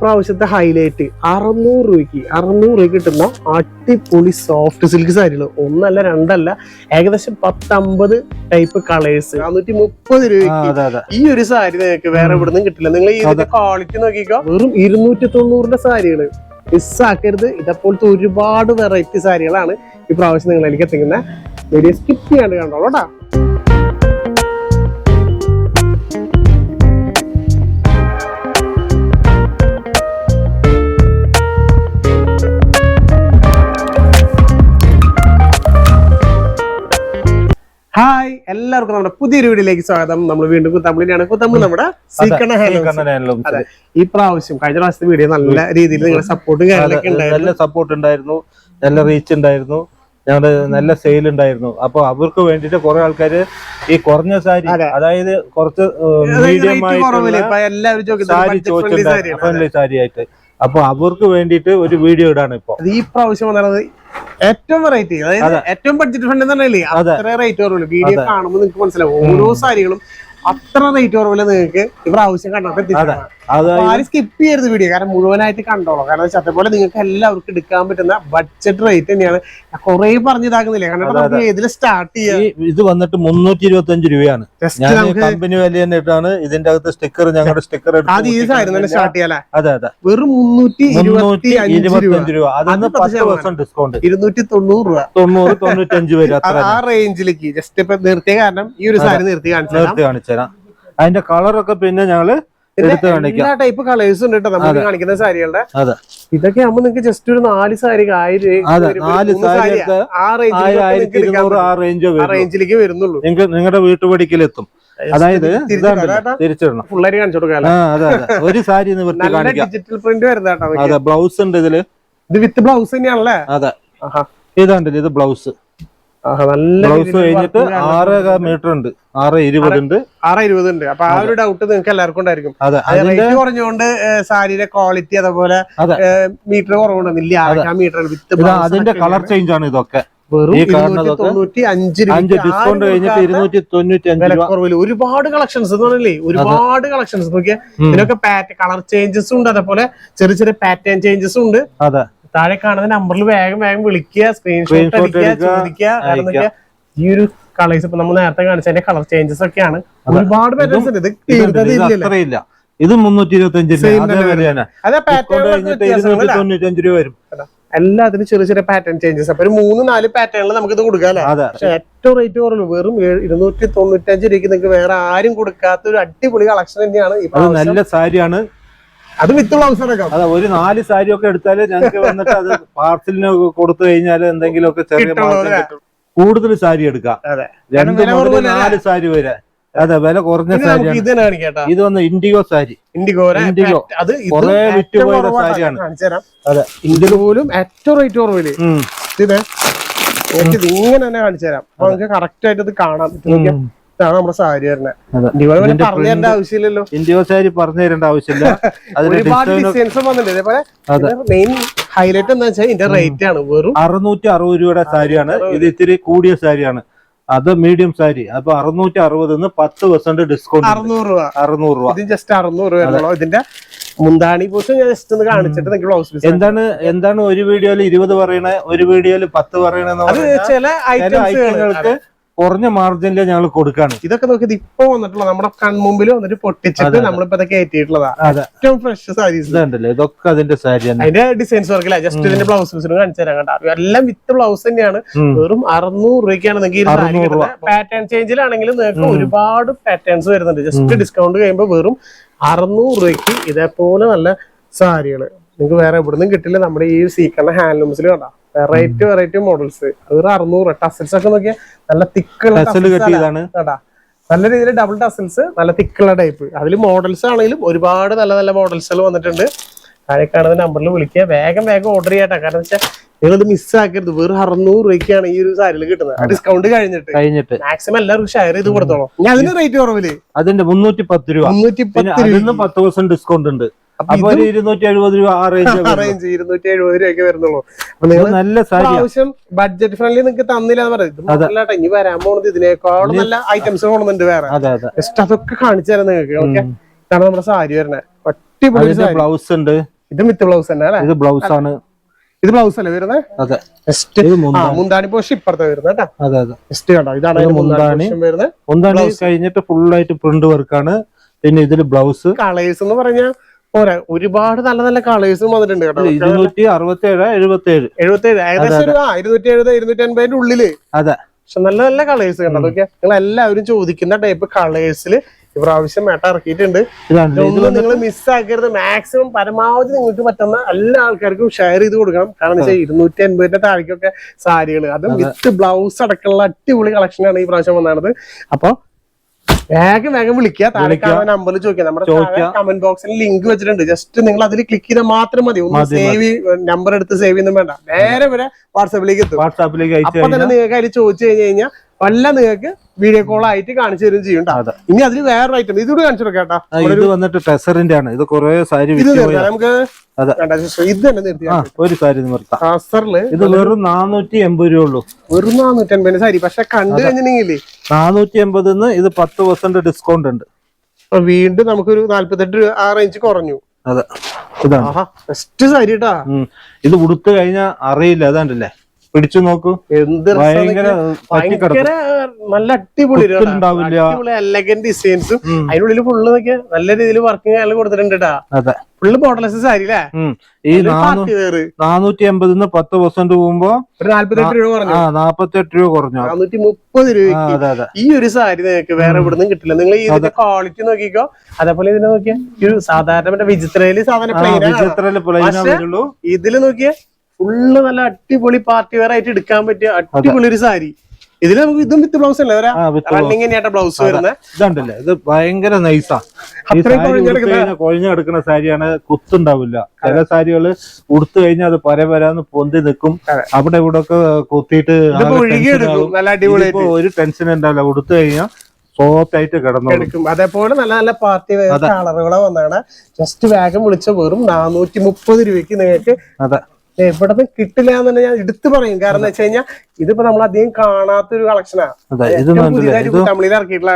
പ്രാവശ്യത്തെ ഹൈലൈറ്റ് 600 രൂപയ്ക്ക് കിട്ടുന്ന അടിപൊളി സോഫ്റ്റ് സിൽക്ക് സാരികൾ. ഒന്നല്ല രണ്ടല്ല, ഏകദേശം 10-50 ടൈപ്പ് കളേഴ്സ് 430 രൂപയ്ക്ക് ഈ ഒരു സാരി നിങ്ങൾക്ക് വേറെ എവിടെ നിന്നും കിട്ടില്ല. നിങ്ങൾ ഇതിന്റെ ക്വാളിറ്റി നോക്കിക്കോ. വെറും 290 സാരികള് മിസ്സാക്കരുത്. ഇതേപോലത്തെ ഒരുപാട് വെറൈറ്റി സാരികളാണ് ഈ പ്രാവശ്യം നിങ്ങളിലേക്ക് എത്തിക്കുന്നത്. വീഡിയോ സ്കിപ്പ് ചെയ്യാണ്ട് കണ്ടോളൂ കേട്ടോ. ഹായ്, എല്ലാവർക്കും നമ്മുടെ പുതിയൊരു വീഡിയോയിലേക്ക് സ്വാഗതം. നമ്മൾ വീണ്ടും കുത്തമ്പിളിയാണ്. കുത്തമ്പിളി നമ്മുടെ അതെ. ഈ പ്രാവശ്യം കഴിഞ്ഞ പ്രാവശ്യത്തെ വീഡിയോ നല്ല രീതിയിൽ നിങ്ങളുടെ സപ്പോർട്ടും കാര്യങ്ങളൊക്കെ ഉണ്ടായിരുന്നു. നല്ല സപ്പോർട്ട് ഉണ്ടായിരുന്നു, നല്ല റീച്ച് ഉണ്ടായിരുന്നു, ഞങ്ങളുടെ നല്ല സെയിൽ ഉണ്ടായിരുന്നു. അപ്പൊ അവർക്ക് വേണ്ടിട്ട് കുറെ ആൾക്കാര് ഈ കുറഞ്ഞ സാരി, അതായത് കുറച്ച് മീഡിയം സാരി ആയിട്ട്, അപ്പൊ അവർക്ക് വേണ്ടിട്ട് ഒരു വീഡിയോ ഇടാണ് ഇപ്പൊ. ഈ പ്രാവശ്യം വന്നത് ഏറ്റവും വെറൈറ്റി, അതായത് ഏറ്റവും ബഡ്ജറ്റ് ഫ്രണ്ട് എന്നല്ലേ, അത്ര റേറ്റ് കുറവില്ല. വീഡിയോ കാണുമ്പോൾ നിങ്ങൾക്ക് മനസ്സിലാവും ഓരോ സാരികളും അത്ര റേറ്റ് കുറവില്ല. നിങ്ങൾക്ക് ഈ പ്രാവശ്യം കണ്ടപ്പോൾ സ്കിപ്പ് ചെയ്യരുത് വീഡിയോ, കാരണം മുഴുവനായിട്ട് കണ്ടോളൂ. കാരണം അതേപോലെ നിങ്ങൾക്ക് എല്ലാവർക്കും എടുക്കാൻ പറ്റുന്ന ബഡ്ജറ്റ് റേറ്റ് തന്നെയാണ്. കുറെ പറഞ്ഞിതാക്കുന്നില്ലേ, കാരണം ഇതിൽ സ്റ്റാർട്ട് ചെയ്യാം. ഇത് വന്നിട്ട് 325 രൂപയാണ്. കമ്പനി വില തന്നെയാണ്. ഇതിന്റെ അകത്ത് സ്റ്റിക്കർ, ഞങ്ങളുടെ സ്റ്റിക്കർ സ്റ്റാർട്ട് ചെയ്യാലേ. അതെ അതെ, വെറും 325 രൂപ. അതിന് 10% ഡിസ്കൗണ്ട്, 290 രൂപ, 90-95 വരെ ആ റേഞ്ചിലേക്ക് ജസ്റ്റ് ഇപ്പൊ നിർത്തിയ കാരണം ഈ ഒരു സാരി നിർത്തി കാണിച്ചു തരാം. അതിന്റെ കളറൊക്കെ പിന്നെ ഞങ്ങള് എല്ലാ ടൈപ്പ് കളേഴ്സ് ഉണ്ട് കേട്ടോ നമ്മൾ കാണിക്കുന്ന സാരികളുടെ. ഇതൊക്കെ ആകുമ്പോ നിങ്ങൾക്ക് ജസ്റ്റ് ഒരു 4 സാരി 1000 ആ റേഞ്ചിലേക്ക് വരുന്നുള്ളൂ. നിങ്ങളുടെ വീട്ടുപടിക്കലെത്തും. അതായത് തിരിച്ചിടണം, പിള്ളേര് കാണിച്ചു കൊടുക്കാം. ഒരു സാരി ഡിജിറ്റൽ പ്രിന്റ് വരുന്ന അതെ. ബ്ലൗസ് ഉണ്ട് ഇതില്. ഇത് വിത്ത് ബ്ലൗസ് തന്നെയാണല്ലേ? അതെ, ഇതാണ്ടല്ലോ ഇത് ബ്ലൗസ്. ബ്ലൗസ് കഴിഞ്ഞിട്ട് 6 മീറ്റർ ഉണ്ട്, 620 ഉണ്ട്. അപ്പൊ ആ ഒരു ഡൗട്ട് നിങ്ങൾക്ക് എല്ലാവർക്കും ഉണ്ടായിരിക്കും. റേറ്റ് കുറഞ്ഞുകൊണ്ട് സാരിയുടെ ക്വാളിറ്റി അതേപോലെ മീറ്റർ കുറവുണ്ടെന്നില്ല. അതിന്റെ കളർ ചേഞ്ച് ആണ് ഇതൊക്കെ. ഡിസ്കൗണ്ട് കഴിഞ്ഞിട്ട് 295 ഒരുപാട് കളക്ഷൻസ് പറഞ്ഞില്ലേ, ഒരുപാട് കളക്ഷൻസ് നോക്കിയാൽ ഇതിനൊക്കെ കളർ ചേഞ്ചസും ഉണ്ട്, അതേപോലെ ചെറിയ ചെറിയ പാറ്റേൺ ചേഞ്ചസും ഉണ്ട്. അതെ, താഴെ കാണുന്ന നമ്പറിൽ വേഗം വിളിക്കുക, സ്ക്രീൻഷോട്ട് അടിക്കുക, ചോദിക്കുക. കാരണം ഈ ഒരു കളേഴ്സ് ഇപ്പൊ നമ്മൾ നേരത്തെ കാണിച്ചതിന്റെ കളർ ചേഞ്ചസ് ഒക്കെയാണ്. ഒരുപാട് പാറ്റേൺസ് ഉണ്ട്. ഇത് ഇത് 325 രൂപ വരും. എല്ലാത്തിനും ചെറിയ ചെറിയ പാറ്റേൺ ചേഞ്ചസ്. അപ്പൊ ഒരു 3-4 പാറ്റേണിൽ നമുക്ക് ഇത് കൊടുക്കാല്ലേ. പക്ഷെ ഏറ്റവും റേറ്റ് കുറവുള്ളൂ, വെറും 295 രൂപയ്ക്ക് നിങ്ങൾക്ക് വേറെ ആരും കൊടുക്കാത്ത ഒരു അടിപൊളി കളക്ഷൻ തന്നെയാണ്. നല്ല സാരിയാണ്. അത് വിത്ത് ബ്ലൗസ് അടക്കം. അതെ, ഒരു 4 സാരി ഒക്കെ എടുത്താല് ഞങ്ങൾക്ക് വന്നിട്ട് അത് പാർസലിന് കൊടുത്തു കഴിഞ്ഞാൽ എന്തെങ്കിലുമൊക്കെ ചെറിയ കൂടുതൽ സാരി എടുക്കാം. 2-4 സാരി വരെ. അതെ, വില കുറഞ്ഞ സാരി. ഇത് വന്ന് ഇൻഡിഗോ സാരി. ഇൻഡിഗോ കുറെ വിറ്റ് പോയ സാരിയാണ്. അതെ, ഇതിന് പോലും ഏറ്റവും റേറ്റ് കുറവില് ഇത് ഇങ്ങനെ തന്നെ കാണിച്ചു തരാം. അപ്പൊ നമുക്ക് കറക്റ്റ് ആയിട്ട് ഇത് കാണാൻ പറ്റും. ഇതാണ് നമ്മുടെ സാരി വരുന്നത്. പറഞ്ഞു തരേണ്ട ആവശ്യമില്ലല്ലോ, ഇൻഡിഗോ സാരി പറഞ്ഞു തരേണ്ട ആവശ്യമില്ല. ഒരുപാട് ഡിസൈൻസും വന്നിട്ടുണ്ട്. ഇതേപോലെ മെയിൻ ഹൈലൈറ്റ് എന്താ വെച്ചാൽ ഇതിന്റെ റേറ്റ് ആണ്. വെറും 660 രൂപയുടെ സാരിയാണ്. ഇത് ഇത്തിരി കൂടിയ സാരിയാണ്, അത് മീഡിയം സാരി. അപ്പൊ 660 10% ഡിസ്കൗണ്ട്, 600 രൂപ. ഇത് ജസ്റ്റ് 600 രൂപ. ഇതിന്റെ മുന്താണി പോസ്റ്റ് ഞാൻ ജസ്റ്റ് ഒന്ന് കാണിച്ചിട്ട് നിങ്ങൾക്ക് ബ്ലൗസ് എന്താണ് ഒരു വീഡിയോയിൽ 20 പറയണേ, ഒരു വീഡിയോയിൽ 10 പറയണെന്ന് ചില ഐറ്റങ്ങൾക്ക് കുറഞ്ഞ മാർജിനില് ഞങ്ങൾ കൊടുക്കാണ്. ഇതൊക്കെ നോക്കിയത് ഇപ്പൊ വന്നിട്ടുള്ള നമ്മുടെ കൺമുമ്പിൽ വന്നിട്ട് പൊട്ടിച്ചിട്ട് നമ്മളിപ്പോ ഇതൊക്കെ കയറ്റിയിട്ടുള്ളതാണ്. ഏറ്റവും ഫ്രഷ് സാരീസ് ഇതുണ്ടല്ലോ, ഇതൊക്കെ അതിന്റെ സാരി. അതിന്റെ ഡിസൈൻസ് വർക്കില്ല, ജസ്റ്റ് ഇതിന്റെ ബ്ലൗസ് പീസിനും കാണിച്ചു തരാൻ കണ്ട. എല്ലാം വിത്ത് ബ്ലൗസ് തന്നെയാണ്. വെറും 600 രൂപയ്ക്കാണ് നിങ്ങൾക്ക്. പാറ്റേൺ ചേഞ്ചിലാണെങ്കിൽ നിങ്ങൾക്ക് ഒരുപാട് പാറ്റേൺസ് വരുന്നുണ്ട്. ജസ്റ്റ് ഡിസ്കൗണ്ട് കഴിയുമ്പോൾ വെറും 600 രൂപയ്ക്ക് ഇതേപോലെ നല്ല സാരികള് നിങ്ങൾക്ക് വേറെ എവിടുന്നും കിട്ടില്ല. നമ്മുടെ ഈ സീക്കണ ഹാൻഡ്ലൂംസിൽ കണ്ട വെറൈറ്റി മോഡൽസ്. അത് 600. ടസൽസ് ഒക്കെ നോക്കിയാൽ നല്ല തിക്കുള്ള കേട്ടാ, നല്ല രീതിയിൽ ഡബിൾ ടസൽസ്, നല്ല തിക്കുള്ള ടൈപ്പ്. അതിൽ മോഡൽസ് ആണെങ്കിലും ഒരുപാട് നല്ല നല്ല മോഡൽസുകൾ വന്നിട്ടുണ്ട്. താഴെ കാണുന്ന നമ്പറിൽ വിളിക്കുക, വേഗം ഓർഡർ ചെയ്യട്ടെ. കാരണം വെച്ചാൽ നിങ്ങളിത് മിസ്സാക്കരുത്. വെറും 600 രൂപയ്ക്കാണ് ഈ ഒരു സാരിയിൽ കിട്ടുന്നത്. ഡിസ്കൗണ്ട് കഴിഞ്ഞിട്ട് മാക്സിമം എല്ലാവർക്കും ഷെയർ ചെയ്ത് കൊടുത്തോളൂ. ഞാൻ അതിന്റെ റേറ്റ് കുറവില് അതിന്റെ 310 രൂപ, 10% ഡിസ്കൗണ്ട് ഉണ്ട്. അപ്പൊ 270 രൂപ ആ റേഞ്ച് 270 രൂപയൊക്കെ വരുന്നുള്ളൂ. നല്ല ആവശ്യം ബഡ്ജറ്റ് ഫ്രണ്ട്ലി നിങ്ങൾക്ക് തന്നില്ല എന്ന് പറയുന്നത്. ഇനി വരാൻ പോകുന്നത് ഇതിനേക്കാളും നല്ല ഐറ്റംസ് കൊണ്ടുണ്ട് വേറെ. ജസ്റ്റ് അതൊക്കെ കാണിച്ചു തരാം നിങ്ങൾക്ക്. ഓക്കെ, ഇതാണ് നമ്മുടെ സാരി വരുന്നത്. ബ്ലൗസ് ഉണ്ട്, ഇത് വിത്ത് ബ്ലൗസ് തന്നെ അല്ലെ? ഇത് ബ്ലൗസ് ആണ്. ഇത് ബ്ലൗസ് അല്ലേ വരുന്നത്? അതെ. മുന്താണി പോഷൻ ഇപ്പുറത്തെ വരുന്നത് കേട്ടോ. അതെ അതെ. ജസ്റ്റ് കണ്ടോ, ഇതാണ് മുന്താണി വരുന്നത്. മുന്താണി കഴിഞ്ഞിട്ട് ഫുൾ ആയിട്ട് പ്രിന്റ് വർക്കാണ്. പിന്നെ ഇതില് ബ്ലൗസ്. കളേഴ്സ് എന്ന് പറഞ്ഞാൽ പോരാ, ഒരുപാട് നല്ല നല്ല കളേഴ്സും വന്നിട്ടുണ്ട് കേട്ടോ. 267, 77, ഏകദേശം 270, 280 ഉള്ളില്. അതെ. പക്ഷെ നല്ല നല്ല കളേഴ്സ് കണ്ടോ. അതൊക്കെ നിങ്ങൾ എല്ലാവരും ചോദിക്കുന്ന ടൈപ്പ് കളേഴ്സിൽ ഇപ്രാവശ്യം മേട്ട ഇറക്കിയിട്ടുണ്ട്. ഒന്നും നിങ്ങൾ മിസ്സാക്കരുത്. മാക്സിമം പരമാവധി നിങ്ങൾക്ക് പറ്റുന്ന എല്ലാ ആൾക്കാർക്കും ഷെയർ ചെയ്ത് കൊടുക്കണം. കാരണം എന്താ വെച്ചാൽ 280 താഴേക്കൊക്കെ സാരികൾ, അതും വിത്ത് ബ്ലൗസ് അടക്കമുള്ള അടിപൊളി കളക്ഷനാണ് ഈ പ്രാവശ്യം വന്നത്. അപ്പൊ വേഗം വിളിക്കുക. താഴെ നമ്പറിൽ ചോദിക്കുക. നമ്മുടെ കമന്റ് ബോക്സിൽ ലിങ്ക് വെച്ചിട്ടുണ്ട്. ജസ്റ്റ് നിങ്ങൾ അതിൽ ക്ലിക്ക് ചെയ്താൽ മാത്രം മതി. ഒന്ന് സേവ് നമ്പർ എടുത്ത് സേവ് ചെയ്യുന്നു വേണ്ട, നേരെ വരെ വാട്സാപ്പിലേക്ക് എത്തും. അപ്പൊ തന്നെ നിങ്ങൾക്ക് അതിൽ ചോദിച്ചു കഴിഞ്ഞാൽ വല്ല നിങ്ങൾക്ക് വീഡിയോ കോൾ ആയിട്ട് കാണിച്ചു തരും ചെയ്യും. ഇനി അതിൽ വേറെ ഐറ്റം ഇതുകൂടെ കാണിച്ചു കൊടുക്കാട്ടാ. ഇത് വന്നിട്ട് ടെസറിന്റെ ആണ്. ഇത് കുറെ സാരി നമുക്ക് ഇത് തന്നെ നിർത്തിയാൽ ഒരു സാരി ഇത് വെറും 480 രൂപ ഉള്ളൂ. വെറും 480 സാരി. പക്ഷെ കണ്ടു കഴിഞ്ഞിട്ടുണ്ടെങ്കിലേ 480 ഇത് 10% ഡിസ്കൗണ്ട് ഉണ്ട്. വീണ്ടും നമുക്കൊരു 48 രൂപ ആ റേഞ്ച് കുറഞ്ഞു. അതെ. ഇതാണ് ബെസ്റ്റ് സാരി കേട്ടാ. ഇത് ഉടുത്തു കഴിഞ്ഞാൽ അറിയില്ല. അതാണ്ടല്ലേ, പിടിച്ചു നോക്കൂ. എന്ത് ഭയങ്കര നല്ല അടിപൊളി എലഗന്റ് ഡിസൈൻസും അതിനുള്ളിൽ ഫുള്ള് നോക്കിയാ നല്ല രീതിയിൽ വർക്കിംഗ് അയാൾ കൊടുത്തിട്ടുണ്ട് കേട്ടാ. ഫുള്ള് ബോർഡർലെസ് സാരി അല്ലേ? ഈ 480 10% പോകുമ്പോ 48 രൂപ കുറഞ്ഞു. 48 രൂപ കുറഞ്ഞു. 430 രൂപ. ഈ ഒരു സാരി നിങ്ങൾക്ക് വേറെ എവിടുന്നും കിട്ടില്ല. നിങ്ങൾ ഇതിന്റെ ക്വാളിറ്റി നോക്കിക്കോ. അതേപോലെ ഇതിനെ നോക്കിയാ ഒരു സാധാരണ വിചിത്രയില് സാധാരണ ഇതില് നോക്കിയാ ഫുള്ള് നല്ല അടിപൊളി പാർട്ടി വെയർ ആയിട്ട് എടുക്കാൻ പറ്റിയ അടിപൊളി ഒരു സാരി. ഇതില് നമുക്ക് ഇതും വിത്ത് ബ്ലൗസ് അല്ലേ റണ്ണിങ് തന്നെയായിട്ട് ബ്ലൗസ് വരുന്നത്. ഇതുണ്ടല്ലേ, ഇത് ഭയങ്കര നൈസാ. കൊഴിഞ്ഞെടുക്കുന്ന സാരിയാണ്, കുത്തുണ്ടാവില്ല. ചില സാരികള് ഉടുത്തു കഴിഞ്ഞാൽ അത് പരപരാന്ന് പൊന്തി നിൽക്കും. അവിടെ ഇവിടെ ഒക്കെ കുത്തിയിട്ട് ഒരു ടെൻഷൻ ഉണ്ടാവില്ല. ഉടുത്തു കഴിഞ്ഞാൽ സോഫ്റ്റ് ആയിട്ട് കിടന്നു. അതേപോലെ നല്ല നല്ല പാർട്ടി വെയർ കളറുകളെ വന്നാണ്. ജസ്റ്റ് വേഗം വിളിച്ച വെറും 430 രൂപയ്ക്ക് നിങ്ങൾക്ക് എവിടെ നിന്ന് കിട്ടില്ല എന്ന് തന്നെ ഞാൻ എടുത്തു പറയും. കാരണം എന്ന് വെച്ച് കഴിഞ്ഞാൽ ഇതിപ്പോ നമ്മൾ അധികം കാണാത്തൊരു കളക്ഷനാണ്. തമിഴിൽ ഇറക്കിയിട്ടുള്ള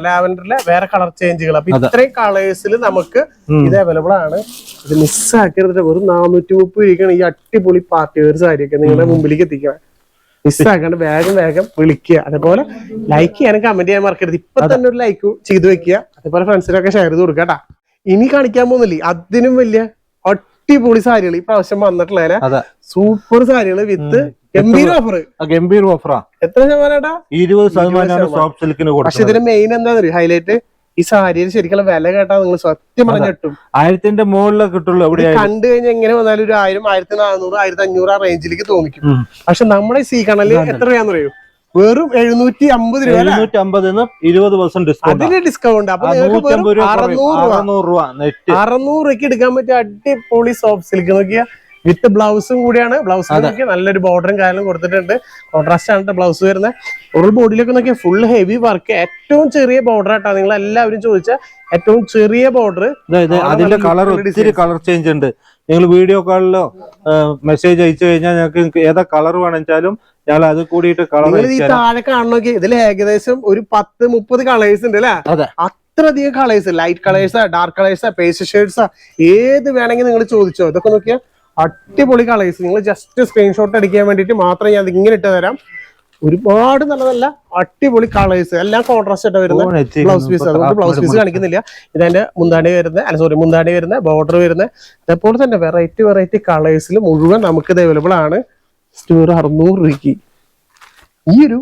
ലാവൻഡറിലെ വേറെ കളർ ചേഞ്ചുകൾ. അപ്പൊ ഇത്രയും കളേഴ്സിൽ നമുക്ക് ഇത് അവൈലബിൾ ആണ്. ഇത് മിസ്സാക്കരുത്. വെറും 430 രൂപയ്ക്കാണ് ഈ അടിപൊളി പാർട്ടി വെയർ സാരിയൊക്കെ നിങ്ങളുടെ മുമ്പിലേക്ക് എത്തിക്കണം. മിസ്സാക്കാണ്ട് വേഗം വിളിക്കുക. അതേപോലെ ലൈക്ക് ചെയ്യാനും കമന്റ് ചെയ്യാൻ മറക്കരുത്. ഇപ്പൊ തന്നെ ഒരു ലൈക്ക് ചെയ്ത് വെക്കുക. അതേപോലെ ഫ്രണ്ട്സിനൊക്കെ ഷെയർ ചെയ്ത് കൊടുക്കുക കേട്ടാ. ഇനി കാണിക്കാൻ പോകുന്നില്ലേ അതിനും വലിയ അടിപൊളി സാരികൾ ഈ പ്രാവശ്യം വന്നിട്ടുള്ള സൂപ്പർ സാരികള് വിത്ത് ഗംഭീര ഓഫറാ. എത്ര ശതമാനം? 20%. പക്ഷെ ഇതിന് മെയിൻ എന്താ ഹൈലൈറ്റ്, ഈ സാരിയിൽ ശരിക്കും വില കേട്ടാ നിങ്ങൾ സത്യം പറഞ്ഞ കിട്ടും. 1000 മുകളിൽ കിട്ടുള്ളൂ. കണ്ടു കഴിഞ്ഞാൽ എങ്ങനെ വന്നാലും ഒരു 1000, 1400, 1500 ആ റേഞ്ചിലേക്ക് തോന്നിക്കും. പക്ഷെ നമ്മുടെ സീ കണല് എത്ര രൂപയാന്ന് പറയൂ? വെറും 750 രൂപ. 20% ഡിസ്കൗണ്ട്. അതിന് ഡിസ്കൗണ്ട്. അപ്പൊ 600 രൂപയ്ക്ക് എടുക്കാൻ പറ്റിയ അടിപൊളി സോഫ്റ്റ് സിൽക്ക് നോക്കിയാ വിത്ത് ബ്ലൗസും കൂടിയാണ്. ബ്ലൗസ് നോക്കിയാൽ നല്ലൊരു ബോർഡറും കാര്യങ്ങളും കൊടുത്തിട്ടുണ്ട്. കോൺട്രാസ്റ്റ് ആണ് ബ്ലൗസ് വരുന്നത്. ഓവർ ബോഡിയിലൊക്കെ നോക്കിയാൽ ഫുൾ ഹെവി വർക്ക്. ഏറ്റവും ചെറിയ ബോർഡർ ആയിട്ടാണ് നിങ്ങൾ എല്ലാവരും ചോദിച്ച ഏറ്റവും ചെറിയ ബോർഡർ. അതിന്റെ കളർ ഒത്തിരി കളർ ചേഞ്ച് ഉണ്ട്. നിങ്ങൾ വീഡിയോ കോളിലോ മെസ്സേജ് അയച്ചു കഴിഞ്ഞാൽ ഞങ്ങൾക്ക് ഏതാ കളർ വേണമെങ്കിലും ഞങ്ങൾ അത് കൂടിയിട്ട് കളർ ഈ താഴെ കാണണമെങ്കിൽ ഇതിൽ ഏകദേശം ഒരു 10-30 കളേഴ്സ് ഉണ്ട് അല്ലെ? അത്രയധികം കളേഴ്സ്, ലൈറ്റ് കളേഴ്സാ, ഡാർക്ക് കളേഴ്സാ, പേസ്റ്റ് ഷെയ്ഡ്സാ, ഏത് വേണമെങ്കിൽ നിങ്ങൾ ചോദിച്ചോ. ഇതൊക്കെ നോക്കിയാൽ അടിപൊളി കളേഴ്സ്. നിങ്ങൾ ജസ്റ്റ് സ്ക്രീൻഷോട്ട് അടിക്കാൻ വേണ്ടിട്ട് മാത്രം ഞാൻ ഇങ്ങനെ ഇട്ട് തരാം. ഒരുപാട് നല്ല നല്ല അടിപൊളി കളേഴ്സ്, എല്ലാം കോൺട്രാസ്റ്റ് ആയിട്ട് വരുന്ന ബ്ലൗസ് പീസ്. അതുകൊണ്ട് ബ്ലൗസ് പീസ് കാണിക്കുന്നില്ല. ഇതെന്റെ മുന്താണി വരുന്ന ബോർഡർ വരുന്നത്. അതേപോലെ തന്നെ വെറൈറ്റി കളേഴ്സിൽ മുഴുവൻ നമുക്കിത് അവൈലബിൾ ആണ്. 600 രൂപയ്ക്ക് ഈ ഒരു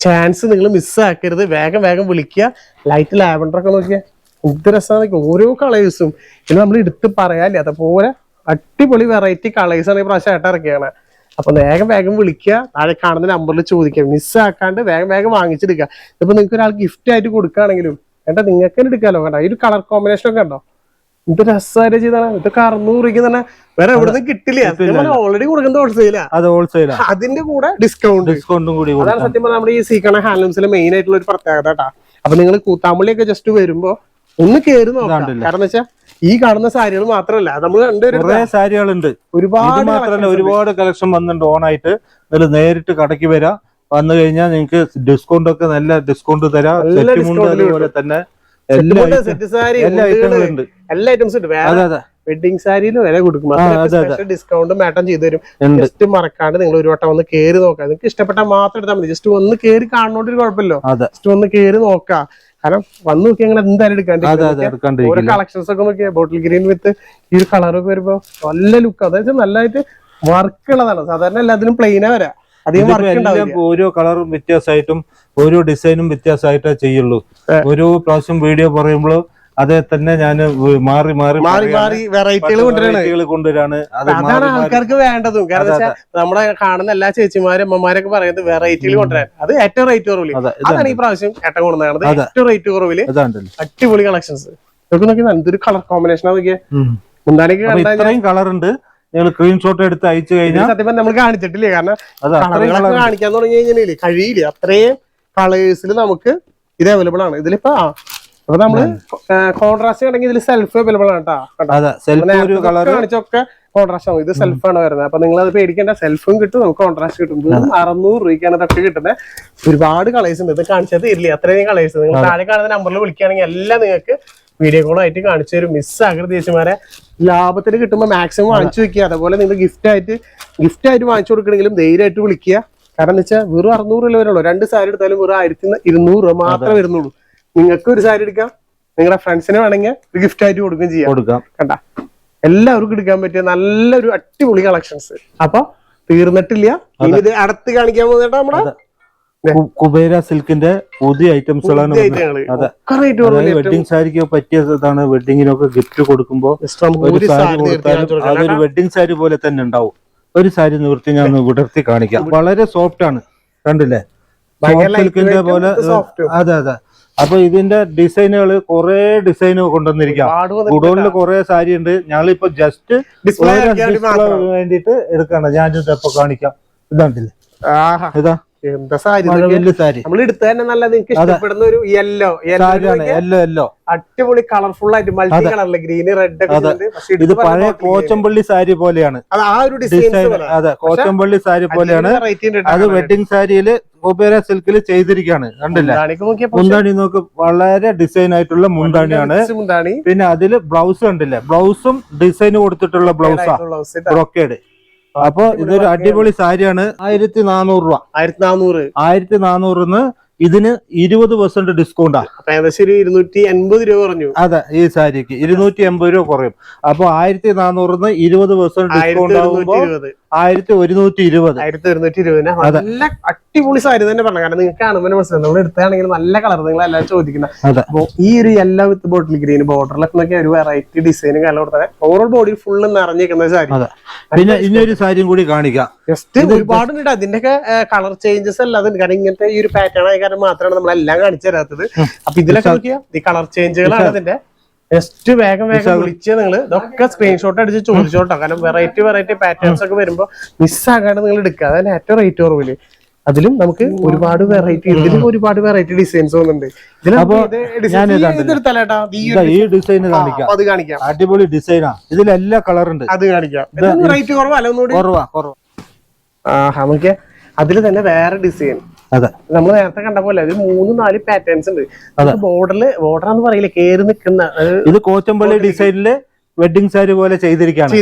ചാൻസ് നിങ്ങൾ മിസ്സാക്കരുത്. വേഗം വിളിക്കുക. ലൈറ്റ് ലാവൻഡർ ഒക്കെ നോക്കിയാൽ എന്ത് രസമാണ്. ഓരോ കളേഴ്സും പിന്നെ നമ്മൾ എടുത്ത് പറയാല്ലേ. അതേപോലെ അടിപൊളി വെറൈറ്റി കളേഴ്സാണ് ഈ പ്രാവശ്യം ആയിട്ട് ഇറക്കിയാണ്. അപ്പൊ വേഗം വിളിക്കുക. താഴെ കാണുന്ന നമ്പറിൽ ചോദിക്കുക. മിസ്സാക്കാണ്ട് വേഗം വാങ്ങിച്ചെടുക്കുക. ഇപ്പൊ നിങ്ങൾക്ക് ഒരാൾ ഗിഫ്റ്റ് ആയിട്ട് കൊടുക്കുകയാണെങ്കിലും കേട്ടോ, നിങ്ങൾക്ക് തന്നെ എടുക്കാമല്ലോ. കേട്ടോ, ഈ ഒരു കളർ കോമ്പിനേഷൻ ഒക്കെ ഉണ്ടോ, ഇത് രസമായിട്ട് ചെയ്താണ്. ഇതൊക്കെ 600 രൂപയ്ക്ക് തന്നെ വേറെ എവിടെ നിന്ന് കിട്ടില്ല. ഓൾറെഡി കൊടുക്കുന്നത് ഹോൾസെയിലാ. അതിന്റെ കൂടെ ഡിസ്കൗണ്ടും കൂടി. അതാണ് സത്യം പറഞ്ഞാൽ നമ്മുടെ ഈ സീക്കണ ഹാൻഡ്ലൂംസിലെ മെയിൻ ആയിട്ടുള്ള ഒരു പ്രത്യേകത കേട്ടാ. അപ്പൊ നിങ്ങൾ കൂത്താമ്പള്ളിയൊക്കെ ജസ്റ്റ് വരുമ്പോ ഒന്ന് കേറി നോക്കാം. കാരണം വെച്ചാൽ ഈ കാണുന്ന സാരികൾ മാത്രമല്ല, നമ്മൾ കുറെ സാരികളുണ്ട്. ഒരുപാട് കളക്ഷൻ വന്നിട്ടുണ്ട്. ഓണായിട്ട് നിങ്ങൾ നേരിട്ട് കടയ്ക്ക് വരാം. വന്നു കഴിഞ്ഞാൽ നിങ്ങൾക്ക് ഡിസ്കൗണ്ട് ഒക്കെ നല്ല ഡിസ്കൗണ്ട് തരാം. അതുപോലെ തന്നെ എല്ലാ ഐറ്റംസും ഉണ്ട്. വെഡിങ് സാരിയിൽ വില കൊടുക്കും. ഡിസ്കൗണ്ട് മാറ്റം ചെയ്തു തരും. ജസ്റ്റ് മറക്കാണ്ട് നിങ്ങൾ ഒരു വട്ടം ഒന്ന് കേറി നോക്കാം. നിങ്ങൾക്ക് ഇഷ്ടപ്പെട്ടാൽ മാത്രം എടുത്താൽ മതി. ജസ്റ്റ് ഒന്ന് കേറി കാണുന്നോണ്ട് ഒരു കുഴപ്പമില്ലോ. ജസ്റ്റ് ഒന്ന് കേറി നോക്കാം. കാരണം വന്ന് നോക്കി ഞങ്ങൾ എന്തായാലും എടുക്കാണ്ട് ഓരോ കളക്ഷൻസ് ഒക്കെ നോക്കിയാൽ ബോട്ടിൽ ഗ്രീൻ വിത്ത് ഈ ഒരു കളറൊക്കെ വരുമ്പോ നല്ല ലുക്ക്, അതായത് നല്ലതായിട്ട് വർക്ക് ഉള്ളതാണ്. സാധാരണ എല്ലാത്തിനും പ്ലെയിനാ വരാ, അധികം വർക്ക് ഉണ്ടാവില്ല. ഓരോ കളറും വ്യത്യാസമായിട്ടും ഓരോ ഡിസൈനും വ്യത്യാസമായിട്ടേ ചെയ്യുള്ളൂ. ഓരോ പ്രാവശ്യം വീഡിയോ പറയുമ്പോഴും അതേ തന്നെ ഞാൻ മാറി മാറി വെറൈറ്റികൾ കൊണ്ടുവരാണ്. അതാണ് ആൾക്കാർക്ക് വേണ്ടതും. കാരണം വെച്ചാൽ നമ്മുടെ കാണുന്ന എല്ലാ ചേച്ചിമാരും അമ്മമാരൊക്കെ പറയുന്നത് വെറൈറ്റികൾ കൊണ്ടുവരാൻ. അത് ഏറ്റവും റേറ്റ് കുറവില്. അതാണ് ഈ പ്രാവശ്യം ഏട്ടൻ കൊണ്ടുവന്നത്. ഏറ്റവും റേറ്റ് കുറവില് അടിപൊളി കളക്ഷൻസ്. നോക്കി എന്തൊരു കളർ കോമ്പിനേഷൻ നോക്കിയേ. ഇത്രയും കളർ ഉണ്ട്. നിങ്ങൾ സ്ക്രീൻഷോട്ട് എടുത്ത് അയച്ചു കഴിഞ്ഞാൽ സത്യം നമ്മൾ കാണിച്ചിട്ടില്ലേ. കാരണം കാണിക്കാൻ തുടങ്ങി കഴിഞ്ഞാൽ കഴിയില്ല. അത്രയും കളേഴ്സിൽ നമുക്ക് ഇത് അവൈലബിൾ ആണ്. ഇതിലിപ്പോ അപ്പൊ നമ്മള് കോൺട്രാസ്റ്റ് ആണെങ്കിൽ ഇതിൽ സെൽഫ് അവൈലബിൾ ആണ് കേട്ടോ. കാണിച്ചൊക്കെ കോൺട്രാസ്റ്റ് ആവും. ഇത് സെൽഫാണ് വരുന്നത്. അപ്പൊ നിങ്ങൾ അത് പേടിക്കേണ്ട, സെൽഫും കിട്ടും, നമുക്ക് കോൺട്രാസ്റ്റ് കിട്ടും. 600 രൂപയ്ക്കാണ് ഇതൊക്കെ കിട്ടുന്നത്. ഒരുപാട് കളേഴ്സ് ഉണ്ട്. ഇത് കാണിച്ചത് തരില്ല അത്രയും കളേഴ്സ്. നിങ്ങൾ താഴെ കാണുന്ന നമ്പറിൽ വിളിക്കുകയാണെങ്കിൽ എല്ലാം നിങ്ങൾക്ക് വീഡിയോ കോൾ ആയിട്ട് കാണിച്ചു തരും. മിസ്സാകരുത് ചേച്ചിമാരെ. ലാഭത്തിൽ കിട്ടുമ്പോൾ മാക്സിമം വാങ്ങിച്ചു വെക്കുക. അതുപോലെ നിങ്ങൾ ഗിഫ്റ്റ് ആയിട്ട് വാങ്ങിച്ചു കൊടുക്കണമെങ്കിലും ധൈര്യമായിട്ട് വിളിക്കുക. കാരണം എന്താ വെച്ചാൽ വെറും 600 രൂപ വരുള്ളൂ. 2 സാരി എടുത്താലും വെറും 1200 രൂപ മാത്രമേ വരുന്നുള്ളൂ. നിങ്ങൾക്ക് ഒരു സാരി എടുക്കാം, നിങ്ങളുടെ ഫ്രണ്ട്സിന് വേണമെങ്കിൽ ഒരു ഗിഫ്റ്റ് ആയിട്ട് കൊടുക്കുകയും ചെയ്യാം. കണ്ട എല്ലാവർക്കും എടുക്കാൻ പറ്റിയ നല്ലൊരു അടിപൊളി കളക്ഷൻസ്. അപ്പൊ തീർന്നിട്ടില്ല, ഇനി ഇത് അടുത്ത് കാണിക്കാൻ പോകുന്ന നമ്മുടെ കുബേര സിൽക്കിന്റെ പുതിയ ഐറ്റംസുകളാണ്. വെഡിങ് സാരിക്ക് പറ്റിയതാണ്. വെഡിങ്ങിനൊക്കെ ഗിഫ്റ്റ് കൊടുക്കുമ്പോ ഒരു സാരി കൊടുത്താലും അതൊരു വെഡിങ് സാരി പോലെ തന്നെ ഉണ്ടാവും. ഒരു സാരി നിവൃത്തി ഞാൻ വിടർത്തി കാണിക്കാം. വളരെ സോഫ്റ്റ് ആണ്, കണ്ടില്ലേ? സിൽക്കിന്റെ പോലെ. അതെ. അപ്പൊ ഇതിന്റെ ഡിസൈനുകൾ കുറെ ഡിസൈൻ കൊണ്ടുവന്നിരിക്കാം. ഗുഡോണിൽ കുറെ സാരി ഉണ്ട്. ഞങ്ങളിപ്പോ ജസ്റ്റ് വേണ്ടിട്ട് എടുക്കണം. ഞാനിത് ഇപ്പൊ കാണിക്കാം. ഇതാണ്ടില്ലേ, ഇതാ എന്താ സാരി നമ്മൾ എടുത്ത് തന്നെ നല്ല നിങ്ങൾക്ക് ഇഷ്ടപ്പെടുന്ന ഒരു യെല്ലോ അടിപൊളി കളർഫുൾ ആയിട്ട് മൾട്ടി കളറില് ഗ്രീന് റെഡ് ഒക്കെ. ഇത് പഴയ കോച്ചമ്പള്ളി സാരി പോലെയാണ്. അതെ, കോച്ചമ്പള്ളി സാരി പോലെയാണ്. അത് വെഡിങ് സാരിയില് കുബേര സിൽക്കിൽ ചെയ്തിരിക്കുകയാണ്. കണ്ടില്ലേ? മുന്താണി നോക്ക്, വളരെ ഡിസൈൻ ആയിട്ടുള്ള മുന്താണിയാണ്. പിന്നെ അതില് ബ്ലൗസ് കണ്ടില്ലേ? ബ്ലൗസും ഡിസൈൻ കൊടുത്തിട്ടുള്ള ബ്ലൗസാ, ബ്രോക്കേഡ്. അപ്പൊ ഇതൊരു അടിപൊളി സാരിയാണ്. 1400 രൂപ. 1400 ഇതിന് 20% ഡിസ്കൗണ്ടാ. ഏകദേശം 280 രൂപ കുറഞ്ഞു. അതെ, ഈ സാരിക്ക് 280 രൂപ കുറയും. അപ്പൊ 1400 20% ഡിസ്കൗണ്ട് ആകുമ്പോൾ 1120. നല്ല അടിപൊളി സാരി തന്നെ പറഞ്ഞു. കാരണം നിങ്ങൾക്ക് കാണുമ്പോൾ മനസ്സിലാവും നമ്മൾ എടുത്താണെങ്കിൽ നല്ല കളർ നിങ്ങൾ എല്ലാവരും ചോദിക്കുന്നത്. അപ്പൊ ഈ ഒരു യെല്ലോ വിത്ത് ബോട്ടിൽ ഗ്രീൻ ബോർഡറിലൊക്കെ നോക്കിയാൽ ഒരു വെറൈറ്റി ഡിസൈനും കാലം കൊടുത്താൽ ഓവറോൾ ബോഡി ഫുള്ള് നിറഞ്ഞിരിക്കുന്ന സാരി. പിന്നെ ഇന്നൊരു സാരിയും കൂടി കാണിക്കാം. ജസ്റ്റ് ഒരുപാടുണ്ട്. അതിന്റെയൊക്കെ കളർ ചേഞ്ചസ് അല്ല. അത് കാരണം ഇങ്ങനത്തെ ഈ ഒരു പാറ്റേൺ ആയ കാരണം മാത്രമാണ് നമ്മളെല്ലാം കാണിച്ചു തരാത്തത്. അപ്പൊ ഇതിലൊക്കെ നോക്കിയാൽ ഈ കളർ ചേഞ്ചുകളാണ് അതിന്റെ. ജസ്റ്റ് വേഗം വിളിച്ച് നിങ്ങൾ ഇതൊക്കെ സ്ക്രീൻഷോട്ട് അടിച്ച് ചോദിച്ചോട്ടോ. കാരണം വെറൈറ്റി പാറ്റേൺസ് ഒക്കെ വരുമ്പോ മിസ്സാകാണ്ട് നിങ്ങൾ എടുക്കുക. അതാണ് ഏറ്റവും റേറ്റ് കുറവില്. അതിലും നമുക്ക് ഒരുപാട് വെറൈറ്റി, ഇതിലും ഒരുപാട് വെറൈറ്റി ഡിസൈൻസ് വന്നിട്ടുണ്ട്. ഈ ഡിസൈൻ കാണിക്കാം. അടിപൊളി ഡിസൈനാ. ഇതിലെല്ലാ കളർ ഉണ്ട്. അത് കാണിക്കാം. റേറ്റ് കുറവാ. നമുക്ക് അതിൽ തന്നെ വേറെ ഡിസൈൻ. അതെ, നമ്മൾ നേരത്തെ കണ്ട പോലെ ഒരു 3-4 പാറ്റേൺസ് ഉണ്ട്. ബോർഡർ എന്ന് പറയില്ല, കേറി നിൽക്കുന്ന. ഇത് കോച്ചമ്പള്ളി ഡിസൈനില് വെഡിങ് സാരി പോലെ ചെയ്തിരിക്കുകയാണ്.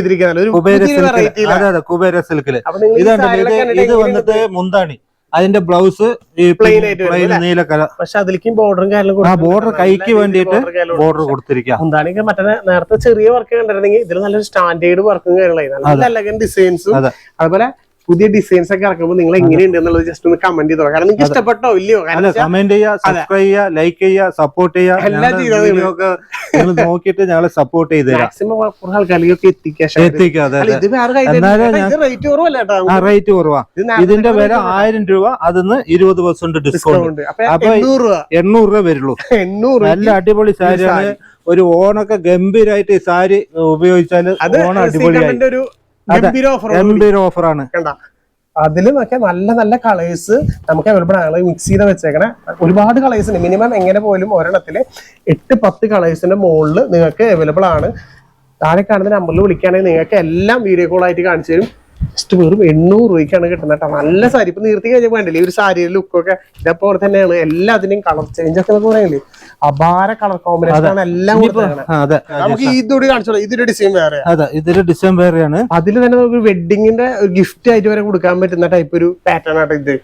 കുബേര സിൽക്കില്. ഇത് വന്നിട്ട് മുന്താണി, അതിന്റെ ബ്ലൗസ് നീല കളർ. പക്ഷെ അതിലേക്കും ബോർഡറും കാര്യങ്ങളും, ബോർഡർ കൈക്ക് വേണ്ടിയിട്ട് ബോർഡർ കൊടുത്തിരിക്കുക. മുന്താണിക്ക് മറ്റേ നേരത്തെ ചെറിയ വർക്ക് കണ്ടിരുന്നെങ്കിൽ ഇതിൽ നല്ലൊരു സ്റ്റാൻഡേർഡ് വർക്കും കാര്യങ്ങളായി നല്ല എലഗന്റ് ഡിസൈൻസും. അതുപോലെ പുതിയ ഡിസൈൻസ് ഒക്കെ ഇറക്കുമ്പോൾ നിങ്ങൾ എങ്ങനെയുണ്ട് എന്നുള്ളത് ജസ്റ്റ് ഒന്ന് കമന്റ് ചെയ്തോ. കാരണം നിങ്ങൾക്ക് ഇഷ്ടപ്പെട്ടോ ഇല്ലയോ? കമന്റ് ചെയ്യുക, സബ്സ്ക്രൈബ് ചെയ്യുക, ലൈക്ക് ചെയ്യുക, സപ്പോർട്ട് ചെയ്യുക. എല്ലാം നോക്കിയിട്ട് ഞങ്ങളെ സപ്പോർട്ട് ചെയ്ത് മാക്സിമം ആൾക്കാരിലേക്ക് എത്തിക്കാം. റേറ്റ് കുറവാ. ഇതിന്റെ വില 1000 രൂപ. അതിന് 20% ഡിസ്കൗണ്ട്. അപ്പൊ 800 രൂപ വരുള്ളൂ. നല്ല അടിപൊളി സാരിയാണ്. ഒരു ഓണൊക്കെ ഗംഭീരായിട്ട് ഈ സാരി ഉപയോഗിച്ചാൽ ഓണം അടിപൊളിയായി. ഗംഭീര ഓഫറാണ്. അതില് നോക്കിയാൽ നല്ല നല്ല കളേഴ്സ് നമുക്ക് അവൈലബിൾ ആണ്. മിക്സ് ചെയ്ത് വെച്ചേക്കണേ ഒരുപാട് കളേഴ്സ് ഉണ്ട്. മിനിമം എങ്ങനെ പോലും ഒരെണ്ണത്തില് 8-10 കളേഴ്സിന്റെ മുകളിൽ നിങ്ങൾക്ക് അവൈലബിൾ ആണ്. താഴെ കാണുന്ന നമ്പറിൽ വിളിക്കുകയാണെങ്കിൽ നിങ്ങൾക്ക് എല്ലാം വീഡിയോ കോൾ ആയിട്ട് കാണിച്ചു തരും. ജസ്റ്റ് വെറും 800 രൂപയ്ക്കാണ് കിട്ടുന്നത് കേട്ടോ. നല്ല സാരി ഇപ്പൊ നിർത്തി കഴിഞ്ഞാൽ വേണ്ടില്ലേ ഈ ഒരു സാരിയുടെ ലുക്കൊക്കെ ഇതേപോലെ തന്നെയാണ്. എല്ലാത്തിനും കളർ ചേഞ്ച് ഒക്കെ പറയല്ലേ, അപാര കളർ കോമ്പിനേഷൻ ആണ് എല്ലാം. നമുക്ക് ഇതോടെ കാണിച്ചോളൂ, ഇതൊരു ഡിസൈൻ വേറെ. അതെ, ഇതൊരു ഡിസൈൻ വേറെയാണ്. അതിൽ തന്നെ നമുക്ക് വെഡിങ്ങിന്റെ ഗിഫ്റ്റ് ആയിട്ട് വരെ കൊടുക്കാൻ പറ്റുന്ന ടൈപ്പ് ഒരു പാറ്റേൺ ആട്ടോ ഇത്.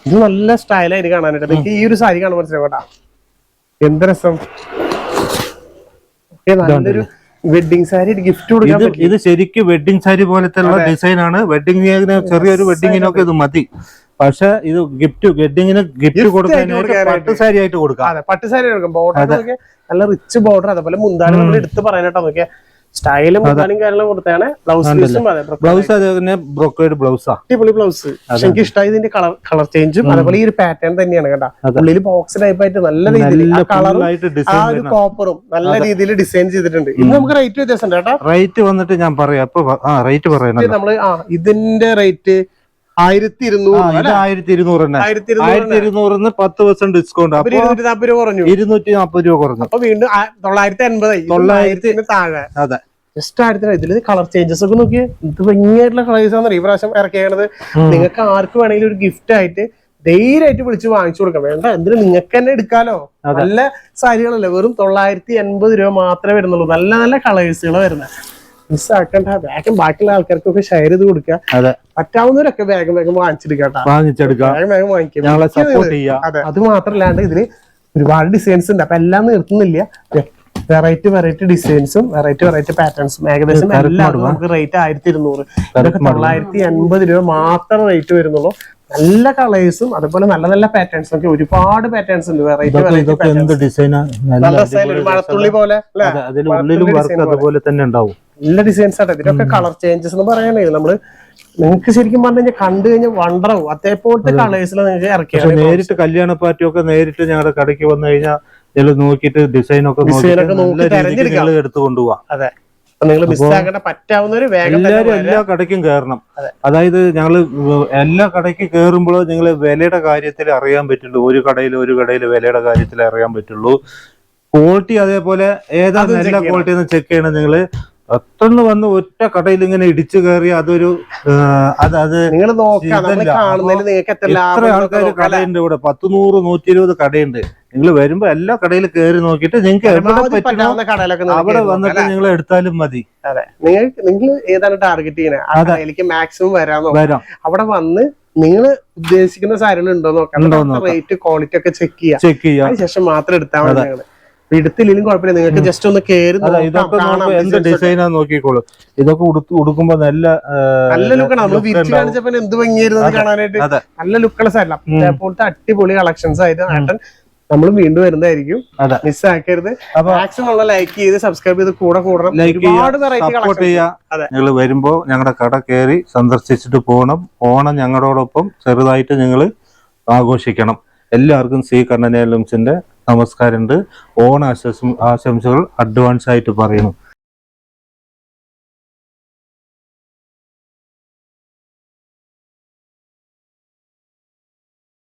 ഇത് നല്ല സ്റ്റൈലായിട്ട് കാണാനായിട്ട്. നിങ്ങൾക്ക് ഈ ഒരു സാരി കാണാൻ മനസ്സിലാവട്ടാ, എന്ത് രസം. നല്ലൊരു വെഡിങ് സാരി ഗിഫ്റ്റ് കൊടുക്കാൻ പറ്റും. ഇത് ശരിക്കും വെഡിങ് സാരി പോലത്തെ ഡിസൈൻ ആണ്. വെഡിങ്ങിന് ചെറിയൊരു വെഡിങ്ങിനൊക്കെ ഇത് മതി. പക്ഷെ ഇത് വെഡിങ്ങിന് ഗിഫ്റ്റ് കൊടുക്കാനായിട്ട് പട്ട് സാരി ആയിട്ട് കൊടുക്കാം. അതെ, പട്ട് സാരി കൊടുക്കാം. ബോർഡർ നല്ല റിച്ച് ബോർഡർ, അതേപോലെ മുന്താണി നമ്മൾ എടുത്ത് പറയാനായിട്ടോ. നോക്കിയാ സ്റ്റൈലും മുന്താനും കാര്യങ്ങളും കൊടുത്താണ്. ബ്ലൗസ് അതേപോലെ ബ്രോക്കേഡ് ബ്ലൗസാ, അടിപൊളി ബ്ലൗസ്. പക്ഷെ എനിക്ക് ഇഷ്ടമായി ഇതിന്റെ കളർ ചേഞ്ചും അതേപോലെ ഈ ഒരു പാറ്റേൺ തന്നെയാണ് കേട്ടോ. ഉള്ളിൽ ബോക്സ് ടൈപ്പ് ആയിട്ട് നല്ല രീതിയിൽ കളറും ആ ഒരു കോപ്പറും നല്ല രീതിയിൽ ഡിസൈൻ ചെയ്തിട്ടുണ്ട്. ഇത് നമുക്ക് റേറ്റ് വ്യത്യാസം കേട്ടോ. റേറ്റ് വന്നിട്ട് ഞാൻ പറയാം, റേറ്റ് പറയാം. നമ്മള് ഇതിന്റെ റേറ്റ് 1200. 1200 10% ഡിസ്കൗണ്ട്. 240 രൂപ കുറഞ്ഞു, 240 രൂപ കുറഞ്ഞു. അപ്പൊ വീണ്ടും 980 താഴെ. അതെ, ജസ്റ്റ് 1000. ഇതില് കളർ ചേഞ്ചസ് ഒക്കെ നോക്കിയേ, ഇത് ഭംഗിയായിട്ടുള്ള കളേഴ്സ് ആണ് ഈ പ്രാവശ്യം ഇറക്കിയത്. നിങ്ങൾക്ക് ആർക്ക് വേണമെങ്കിലും ഒരു ഗിഫ്റ്റ് ആയിട്ട് ധൈര്യമായിട്ട് വിളിച്ച് വാങ്ങിച്ചു കൊടുക്കാം. വേണ്ട, എന്തിനും നിങ്ങൾക്ക് തന്നെ എടുക്കാലോ. നല്ല സാരികളല്ലേ, വെറും 980 രൂപ മാത്രമേ വരുന്നുള്ളൂ. നല്ല നല്ല കളേഴ്സുകൾ വരുന്നത്. മിസ്സാക്കണ്ട, വേഗം ബാക്കിയുള്ള ആൾക്കാർക്കൊക്കെ ഷെയർ ചെയ്ത് കൊടുക്കുക. പറ്റാവുന്നവരൊക്കെ വേഗം വാങ്ങിച്ചെടുക്കാം. വേഗം വാങ്ങിക്കാം. അതെ, അത് മാത്രല്ലാണ്ട് ഇതില് ഒരുപാട് ഡിസൈൻസ് ഉണ്ട്. അപ്പൊ എല്ലാം നിർത്തുന്നില്ല. വെറൈറ്റി ഡിസൈൻസും വെറൈറ്റി പാറ്റേൺസും ഏകദേശം എല്ലാം നമുക്ക് റേറ്റ് 1200. ഇതൊക്കെ 980 രൂപ മാത്രം റേറ്റ് വരുന്നുള്ളൂ. നല്ല കളേഴ്സും അതുപോലെ നല്ല നല്ല പാറ്റേൺസും ഒക്കെ ഒരുപാട് പാറ്റേൺസ് ഉണ്ട്. വെറൈറ്റി മഴത്തുള്ളി പോലെ അതുപോലെ തന്നെ ഉണ്ടാവും. നല്ല ഡിസൈൻസ് ആണ്. ഇതിലൊക്കെ കളർ ചേഞ്ചസ് എന്ന് പറയാനേ നമ്മള് നിങ്ങൾക്ക് ശരിക്കും പറഞ്ഞു കഴിഞ്ഞാൽ കണ്ടു കഴിഞ്ഞാൽ വണ്ടറാവും. അതേപോലത്തെ കളേഴ്സിൽ നിങ്ങൾക്ക് ഇറക്കിയാൽ നേരിട്ട് കല്യാണ പാർട്ടിയൊക്കെ നേരിട്ട് ഞങ്ങളുടെ കടയ്ക്ക് വന്നു കഴിഞ്ഞാൽ നോക്കിയിട്ട് ഡിസൈനൊക്കെ എടുത്തു കൊണ്ടുപോവാം. അതെ, നിങ്ങൾ മിസ്സാക്കേണ്ട. പറ്റാവുന്നവര് എല്ലാവരും എല്ലാ കടയ്ക്കും കയറണം. അതായത് ഞങ്ങള് എല്ലാ കടയ്ക്ക് കയറുമ്പോൾ നിങ്ങൾ വിലയുടെ കാര്യത്തിൽ അറിയാൻ പറ്റുള്ളൂ. ഒരു കടയിൽ വിലയുടെ കാര്യത്തിൽ അറിയാൻ പറ്റുള്ളൂ. ക്വാളിറ്റി അതേപോലെ ഏതാ നല്ല ക്വാളിറ്റി എന്ന് ചെക്ക് ചെയ്യണം. നിങ്ങള് പെട്ടെന്ന് വന്ന് ഒറ്റ കടയിൽ ഇങ്ങനെ ഇടിച്ചു കയറി അതൊരു നിങ്ങൾ എത്ര ആൾക്കാർ കടയുണ്ട് ഇവിടെ, 10, 100, 120 കടയുണ്ട്. നിങ്ങൾ വരുമ്പോ എല്ലാ കടയിൽ കയറി നോക്കിയിട്ട് നിങ്ങൾക്ക് അവിടെ വന്നിട്ട് നിങ്ങൾ എടുത്താലും മതി. അതെ, നിങ്ങൾ ഏതാണ് ടാർഗറ്റ് ചെയ്യുന്നത് മാക്സിമം വരാം. അവിടെ വന്ന് നിങ്ങൾ ഉദ്ദേശിക്കുന്ന സാരികൾ ഉണ്ടോ നോക്കാം. റേറ്റ് ക്വാളിറ്റി ഒക്കെ ചെക്ക് ചെയ്യാം. അതിനുശേഷം മാത്രം എടുത്താൽ മതി. നിങ്ങൾ എടുത്തില്ലെങ്കിലും കുഴപ്പമില്ല, നിങ്ങൾക്ക് ജസ്റ്റ് ഒന്ന് കയറി എന്ത് ഡിസൈനാ നോക്കിക്കോളൂ. ഇതൊക്കെ ഉടുക്കുമ്പോ നല്ല ലുക്കാണ്. നമ്മൾ വിരിച്ച് കാണിച്ചപ്പോ എന്ത് ഭംഗിയായിരുന്നു കാണാനായിട്ട്. നല്ല ലുക്കുള്ള സാരി, അതേപോലത്തെ അടിപൊളി കളക്ഷൻസ് ആയിട്ട് ഏട്ടൻ നമ്മൾ വീണ്ടും വരുന്നതായിരിക്കും. മിസ്സാക്കരുത്. മാക്സിമം ഉള്ള ലൈക്ക് ചെയ്ത് സബ്സ്ക്രൈബ് ചെയ്ത് കൂടണം. ഒരുപാട് സപ്പോർട്ട് ചെയ്യാം. നിങ്ങൾ വരുമ്പോ ഞങ്ങളുടെ കട കയറി സന്ദർശിച്ചിട്ട് പോകണം. ഓണം ഞങ്ങളോടൊപ്പം ചെറുതായിട്ട് നിങ്ങൾ ആഘോഷിക്കണം. എല്ലാവർക്കും സി കണ്ണൻ ലുംസിന്റെ നമസ്കാരമുണ്ട്. ഓണ ആശംസകൾ അഡ്വാൻസ് ആയിട്ട് പറയുന്നു.